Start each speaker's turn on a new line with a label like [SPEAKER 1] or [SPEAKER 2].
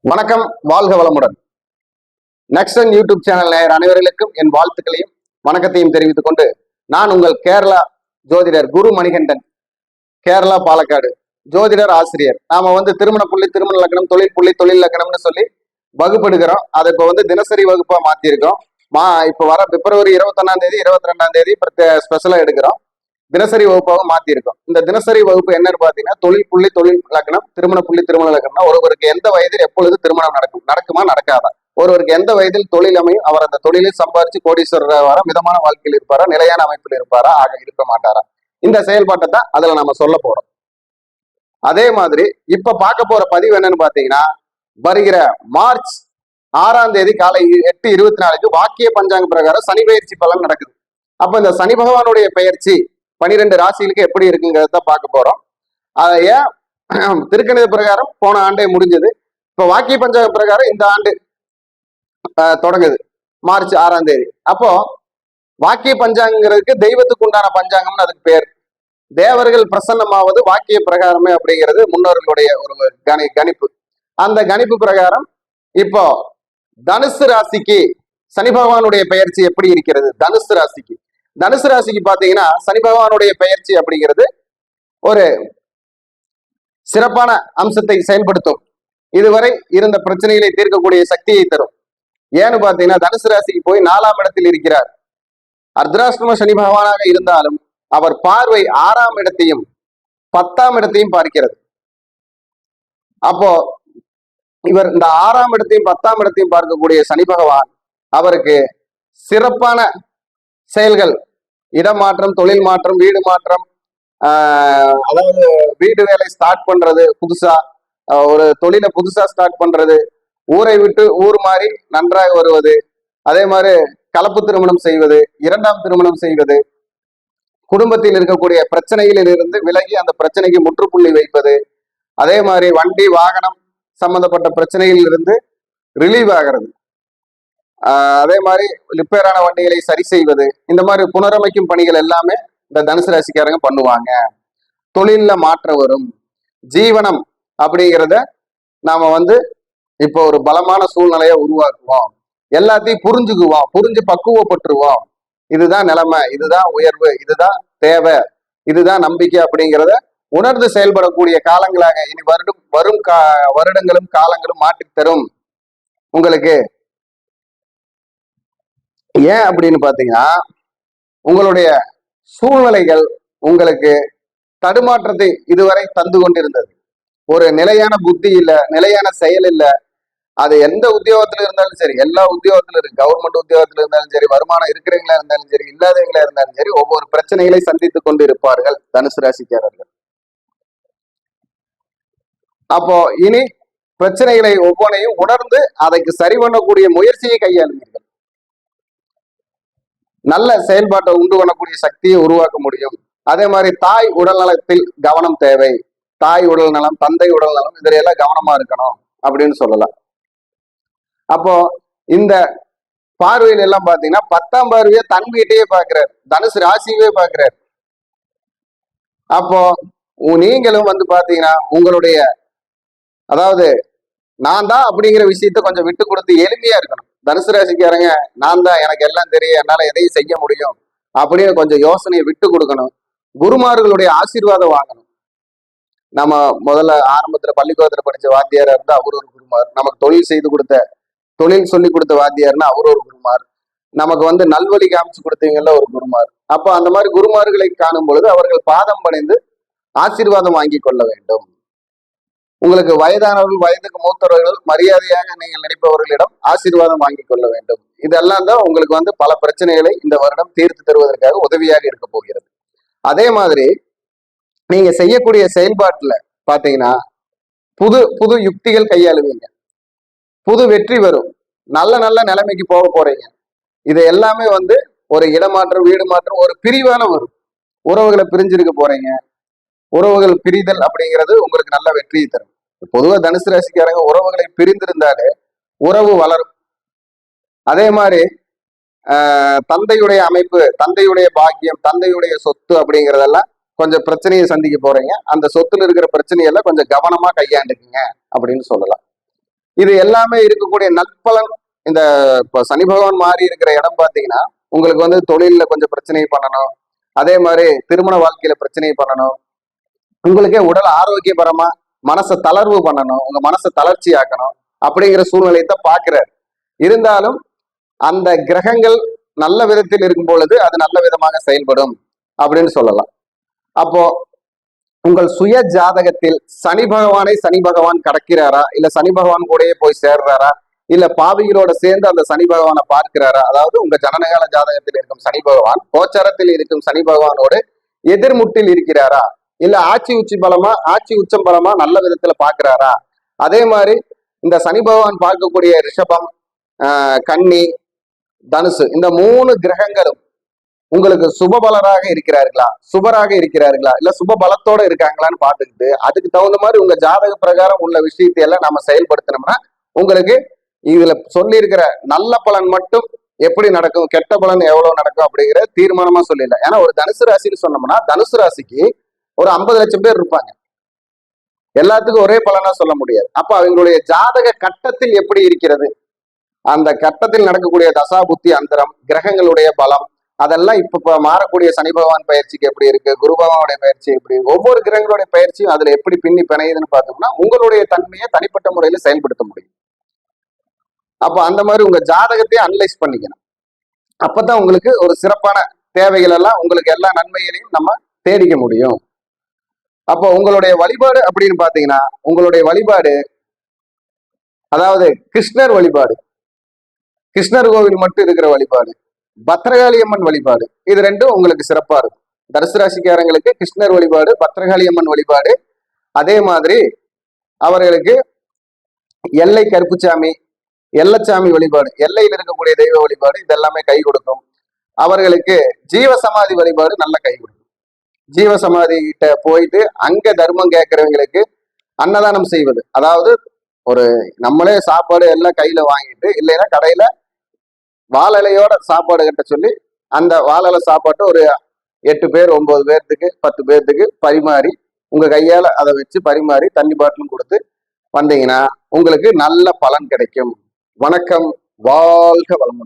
[SPEAKER 1] வணக்கம், வாழ்க வளமுடன். நெக்ஸ்டன் யூடியூப் சேனல் நேயர் அனைவர்களுக்கும் என் வாழ்த்துக்களையும் வணக்கத்தையும் தெரிவித்துக் கொண்டு நான் உங்கள் கேரளா ஜோதிடர் குரு மணிகண்டன், கேரளா பாலக்காடு ஜோதிடர் ஆசிரியர். நாம திருமண புள்ளி, திருமண லக்னம், தொழில் புள்ளி, தொழில் லக்னம்னு சொல்லி வகுப்பெடுக்கிறோம். அதை இப்போ தினசரி வகுப்பா மாத்திருக்கோம். இப்ப வர பிப்ரவரி 21ஆம் தேதி 22ஆம் தேதி ஸ்பெஷலா எடுக்கிறோம். தினசரி வகுப்பாக மாத்திருக்கோம். இந்த தினசரி வகுப்பு என்னன்னு பாத்தீங்கன்னா, தொழில் புள்ளி, தொழில் லக்னம், திருமண புள்ளி, திருமண லக்னம்னா ஒருவருக்கு எந்த வயதில் எப்பொழுது திருமணம் நடக்குமா நடக்காதா, ஒருவருக்கு எந்த வயதில் தொழில் அமையும், அவர் அந்த தொழிலில் சம்பாரிச்சு கோடீஸ்வரர் மிதமான வாழ்க்கையில் இருப்பாரா, நிலையான அமைப்பில் இருப்பாரா, ஆக இருக்க மாட்டாரா, இந்த செயல்பாட்டை தான் அதுல நம்ம சொல்ல போறோம். அதே மாதிரி இப்ப பார்க்க போற பதிவு என்னன்னு பாத்தீங்கன்னா, வருகிற மார்ச் 6ஆம் தேதி காலை 8:24 வாக்கிய பஞ்சாங்க பிரகாரம் சனி பயிற்சி பலன் நடக்குது. அப்ப இந்த சனி பகவானுடைய பயிற்சி 12 ராசிகளுக்கு எப்படி இருக்குங்கிறத பார்க்க போறோம். ஏன் திருக்கணித பிரகாரம் போன ஆண்டே முடிஞ்சது. இப்ப வாக்கிய பஞ்சாங்க பிரகாரம் இந்த ஆண்டு தொடங்குது மார்ச் 6ஆம் தேதி. அப்போ வாக்கிய பஞ்சாங்கிறதுக்கு தெய்வத்துக்கு உண்டான பஞ்சாங்கம்னு அதுக்கு பேர். தேவர்கள் பிரசன்னமாவது வாக்கிய பிரகாரமே அப்படிங்கிறது முன்னோர்களுடைய ஒரு கணிப்பு. அந்த கணிப்பு பிரகாரம் இப்போ தனுசு ராசிக்கு சனி பகவானுடைய பெயர்ச்சி எப்படி இருக்கிறது? தனுசு ராசிக்கு பாத்தீங்கன்னா சனி பகவானுடைய பெயர்ச்சி அப்படிங்கிறது ஒரு சிறப்பான அம்சத்தை செயல்படுத்தும். இதுவரை இருந்த பிரச்சனைகளை தீர்க்கக்கூடிய சக்தியை தரும். ஏன்னு பாத்தீங்கன்னா, தனுசு ராசிக்கு போய் 4ஆம் இடத்தில் இருக்கிறார். அர்த்தராஷ்டிரம சனி பகவானாக இருந்தாலும் அவர் பார்வை 6ஆம் இடத்தையும் 10ஆம் இடத்தையும் பார்க்கிறது. அப்போ இவர் இந்த 6ஆம் இடத்தையும் 10ஆம் இடத்தையும் பார்க்கக்கூடிய சனி பகவான் அவருக்கு சிறப்பான செயல்கள், இடமாற்றம், தொழில் மாற்றம், வீடு மாற்றம், அதாவது வீடு வேலை ஸ்டார்ட் பண்றது, புதுசா ஒரு தொழிலை புதுசா ஸ்டார்ட் பண்றது, ஊரை விட்டு ஊர் மாறி நன்றாக வருவது, அதே மாதிரி கலப்பு திருமணம் செய்வது, 2ஆம் திருமணம் செய்வது, குடும்பத்தில் இருக்கக்கூடிய பிரச்சனைகளில் இருந்து விலகி அந்த பிரச்சனைக்கு முற்றுப்புள்ளி வைப்பது, அதே மாதிரி வண்டி வாகனம் சம்பந்தப்பட்ட பிரச்சனைகளில் இருந்து ரிலீவ் ஆகிறது, அதே மாதிரி ரிப்பேரான வண்டிகளை சரி செய்வது, இந்த மாதிரி புனரமைக்கும் பணிகள் எல்லாமே இந்த தனுசு ராசிக்காரங்க பண்ணுவாங்க. தொழில்ல மாற்றம் வரும். ஜீவனம் அப்படிங்கிறத நாம இப்போ ஒரு பலமான சூழ்நிலையை உருவாக்குவோம். எல்லாத்தையும் புரிஞ்சுக்குவோம், புரிஞ்சு பக்குவப்பட்டுருவோம். இதுதான் நிலைமை, இதுதான் உயர்வு, இதுதான் தேவை, இதுதான் நம்பிக்கை அப்படிங்கிறத உணர்ந்து செயல்படக்கூடிய காலங்களாக இனி வரும் வருடங்களும் காலங்களும் மாற்றி தரும் உங்களுக்கு. ஏன் அப்படின்னு பாத்தீங்கன்னா, உங்களுடைய சூழ்நிலைகள் உங்களுக்கு தடுமாற்றத்தை இதுவரை தந்து கொண்டிருந்தது. ஒரு நிலையான புத்தி இல்ல, நிலையான செயல் இல்ல. அது எந்த உத்தியோகத்துல இருந்தாலும் சரி, எல்லா உத்தியோகத்துல இருக்கு, கவர்மெண்ட் உத்தியோகத்துல இருந்தாலும் சரி, வருமானம் இருக்கிறவங்களா இருந்தாலும் சரி, இல்லாதவங்களா இருந்தாலும் சரி, ஒவ்வொரு பிரச்சனைகளை சந்தித்துக் கொண்டு இருப்பார்கள் தனுசு ராசிக்காரர்கள். அப்போ இனி பிரச்சனைகளை ஒவ்வொன்றையும் உணர்ந்து அதற்கு சரி பண்ணக்கூடிய முயற்சியை கையாளுவீர்கள். நல்ல செயல்பாட்டை உண்டு பண்ணக்கூடிய சக்தியை உருவாக்க முடியும். அதே மாதிரி தாய் உடல் நலத்தில் கவனம் தேவை. தாய் உடல் நலம், தந்தை உடல் நலம், இதுல எல்லாம் கவனமா இருக்கணும் அப்படின்னு சொல்லலாம். அப்போ இந்த பார்வையில எல்லாம் பாத்தீங்கன்னா 10ஆம் பார்வையை தன் வீட்டையே பாக்குறாரு, தனுசு ராசியவே பாக்குறாரு. அப்போ நீங்களும் பாத்தீங்கன்னா உங்களுடைய, அதாவது நான் தான் அப்படிங்கிற விஷயத்த கொஞ்சம் விட்டு கொடுத்து எளிமையா இருக்கணும். தனுசு ராசிக்காரங்க நான் தான், எனக்கு எல்லாம் தெரியும், என்னால எதையும் செய்ய முடியும் அப்படின்னு கொஞ்சம் யோசனையை விட்டு கொடுக்கணும். குருமார்களுடைய ஆசீர்வாதம் வாங்கணும். நம்ம முதல்ல ஆரம்பத்துல பள்ளிக்கூடத்துல படிச்ச வாத்தியாரா இருந்தா அவர் ஒரு குருமார், நமக்கு தொழில் சொல்லி கொடுத்த வாத்தியார்னா அவர் ஒரு குருமார், நமக்கு நல்வழி காமிச்சு கொடுத்தீங்கல்ல ஒரு குருமார். அப்ப அந்த மாதிரி குருமார்களை காணும் பொழுது அவர்கள் பாதம் பணிந்து ஆசீர்வாதம் வாங்கி கொள்ள வேண்டும். உங்களுக்கு வயதானவர்கள், வயதுக்கு மூத்தவர்கள், மரியாதையாக நீங்கள் நினைப்பவர்களிடம் ஆசீர்வாதம் வாங்கி கொள்ள வேண்டும். இதெல்லாம் தான் உங்களுக்கு பல பிரச்சனைகளை இந்த வருடம் தீர்த்து தருவதற்காக உதவியாக இருக்க போகிறது. அதே மாதிரி நீங்க செய்யக்கூடிய செயல்பாட்டுல பாத்தீங்கன்னா புது புது யுக்திகள் கையாளுவீங்க, புது வெற்றி வரும், நல்ல நல்ல நிலைமைக்கு போக போறீங்க. இது எல்லாமே ஒரு இடமாற்றம், வீடு மாற்றம், ஒரு பிரிவான வரும். உறவுகளை பிரிஞ்சிருக்க போறீங்க. உறவுகள் பிரிதல் அப்படிங்கிறது உங்களுக்கு நல்ல வெற்றியை தரும். பொதுவா தனுசு ராசிக்காரங்க உறவுகளை பிரிந்திருந்தாலே உறவு வளரும். அதே மாதிரி தந்தையுடைய அமைப்பு, தந்தையுடைய பாக்கியம், தந்தையுடைய சொத்து அப்படிங்கிறதெல்லாம் கொஞ்சம் பிரச்சனையை சந்திக்க போறீங்க. அந்த சொத்துல இருக்கிற பிரச்சனையெல்லாம் கொஞ்சம் கவனமா கையாண்டுக்குங்க அப்படின்னு சொல்லலாம். இது எல்லாமே இருக்கக்கூடிய நற்பலன். இந்த இப்ப சனி பகவான் மாறி இருக்கிற இடம் பாத்தீங்கன்னா உங்களுக்கு வந்து தொழில கொஞ்சம் பிரச்சனை பண்ணணும், அதே மாதிரி திருமண வாழ்க்கையில பிரச்சனை பண்ணணும், உங்களுக்கே உடல் ஆரோக்கியபரமா மனசை தளர்வு பண்ணணும், உங்க மனசை தளர்ச்சி ஆக்கணும் அப்படிங்கிற சூழ்நிலையை தான் பாக்குறாரு. இருந்தாலும் அந்த கிரகங்கள் நல்ல விதத்தில் இருக்கும் பொழுது அது நல்ல விதமாக செயல்படும் அப்படின்னு சொல்லலாம். அப்போ உங்கள் சுய ஜாதகத்தில் சனி பகவான் கடக்கிறாரா, இல்ல சனி பகவான் கூடயே போய் சேர்றாரா, இல்ல பாவிகளோட சேர்ந்து அந்த சனி பகவானை பார்க்கிறாரா, அதாவது உங்க ஜனனகால ஜாதகத்தில் இருக்கும் சனி பகவான் கோச்சாரத்தில் இருக்கும் சனி பகவானோடு எதிர்முட்டில் இருக்கிறாரா, இல்ல ஆட்சி உச்சம் பலமா நல்ல விதத்துல பாக்குறாரா. அதே மாதிரி இந்த சனி பகவான் பார்க்கக்கூடிய ரிஷபம், கன்னி, தனுசு இந்த 3 கிரகங்களும் உங்களுக்கு சுபபலராக இருக்கிறார்களா, சுபராக இருக்கிறார்களா, இல்ல சுப பலத்தோட இருக்காங்களான்னு பார்த்துக்கிட்டு அதுக்கு தகுந்த மாதிரி உங்க ஜாதக பிரகாரம் உள்ள விஷயத்தை எல்லாம் நம்ம செயல்படுத்தினோம்னா உங்களுக்கு இதுல சொல்லி இருக்கிற நல்ல பலன் மட்டும் எப்படி நடக்கும், கெட்ட பலன் எவ்வளவு நடக்கும் அப்படிங்கிற தீர்மானமா சொல்லிடலாம். ஏன்னா ஒரு தனுசு ராசின்னு சொன்னோம்னா தனுசு ராசிக்கு ஒரு 50 லட்சம் பேர் இருப்பாங்க, எல்லாத்துக்கும் ஒரே பலனா சொல்ல முடியாது. அப்ப அவங்களுடைய ஜாதக கட்டத்தில் எப்படி இருக்கிறது, அந்த கட்டத்தில் நடக்கக்கூடிய தசா புத்தி அந்தரம், கிரகங்களுடைய பலம், அதெல்லாம் இப்ப மாறக்கூடிய சனி பகவான் பயிற்சிக்கு எப்படி இருக்கு, குரு பகவானுடைய பயிற்சி எப்படி, ஒவ்வொரு கிரகங்களுடைய பயிற்சியும் அதுல எப்படி பின்னி பிணையுதுன்னு பார்த்தோம்னா உங்களுடைய தன்மையை தனிப்பட்ட முறையில செயல்படுத்த முடியும். அப்ப அந்த மாதிரி உங்க ஜாதகத்தையே அனலைஸ் பண்ணிக்கணும். அப்பதான் உங்களுக்கு ஒரு சிறப்பான தேவைகள் எல்லாம் உங்களுக்கு எல்லா நன்மைகளையும் நம்ம தேடிக்க முடியும். அப்போ உங்களுடைய வழிபாடு அப்படின்னு பாத்தீங்கன்னா உங்களுடைய வழிபாடு அதாவது கிருஷ்ணர் வழிபாடு, கிருஷ்ணர் கோவில் மட்டும் இருக்கிற வழிபாடு, பத்ரகாளி அம்மன் வழிபாடு, இது ரெண்டும் உங்களுக்கு சிறப்பா இருக்கும். தனுசு ராசிக்காரங்களுக்கு கிருஷ்ணர் வழிபாடு, பத்ரகாளி அம்மன் வழிபாடு, அதே மாதிரி அவர்களுக்கு எல்லை கருப்புச்சாமி, எல்லச்சாமி வழிபாடு, எல்லையில் இருக்கக்கூடிய தெய்வ வழிபாடு இதெல்லாமே கை கொடுக்கும். அவர்களுக்கு ஜீவசமாதி வழிபாடு நல்ல கை கொடுக்கும். ஜீவசமாதி கிட்ட போயிட்டு அங்க தர்மம் கேட்கறவங்களுக்கு அன்னதானம் செய்வது, அதாவது ஒரு நம்மளே சாப்பாடு எல்லாம் கையில வாங்கிட்டு இல்லைன்னா கடையில வாழலையோட சாப்பாடு கட்ட சொல்லி அந்த வாழலை சாப்பாட்டு ஒரு 8 பேர் 9 பேர்த்துக்கு 10 பேர்த்துக்கு பரிமாறி உங்க கையால அதை வச்சு பரிமாறி தண்ணி பாட்டிலும் கொடுத்து வந்தீங்கன்னா உங்களுக்கு நல்ல பலன் கிடைக்கும். வணக்கம், வாழ்க வளமுடன்.